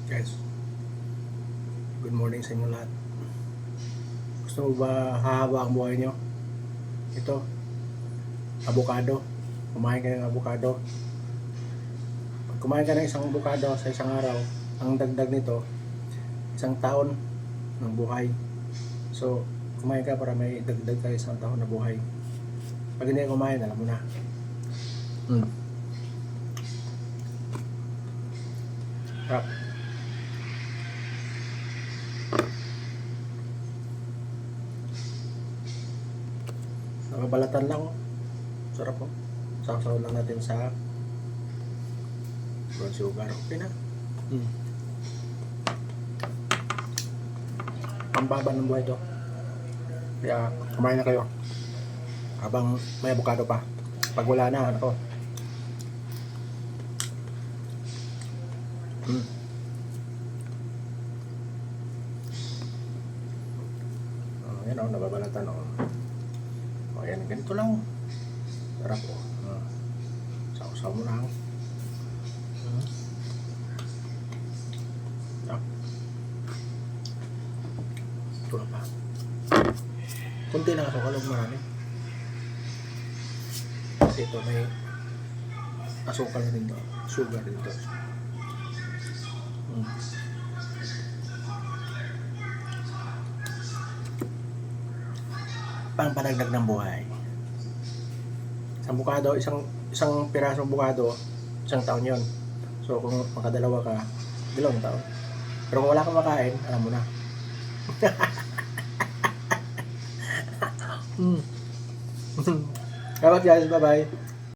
Guys, good morning sa inyo lahat. Gusto mo ba hahaba ang buhay nyo? Ito, avocado. Kumain ka ng avocado. Pag kumain ka ng isang avocado sa isang araw, ang dagdag nito, isang taon ng buhay. So, kumain ka para may dagdag ka isang taon na buhay. Pag hindi ka kumain, alam mo na. Sarap. Nakabalatan lang. Sarap po. Sasaw lang natin sa brown sugar. Okay na. Pambaba ng buhay to. Kaya kumain na kayo. Habang may avocado pa. Pag wala na, ano ko. Yan o, nababalatan o. O yan, ganito lang. Sarap o. Saw-saw mo lang. Ito na pa. Kunti lang asukal, huwag marami. Kasi ito may asukal na dito. Sugar dito. Pang panagdag ng buhay. Isang bukado, isang pirasong bukado, isang taon yon. So kung makadalawa ka, 2 taon. Pero kung wala kang makain, alam mo na. Salamat guys, bye bye.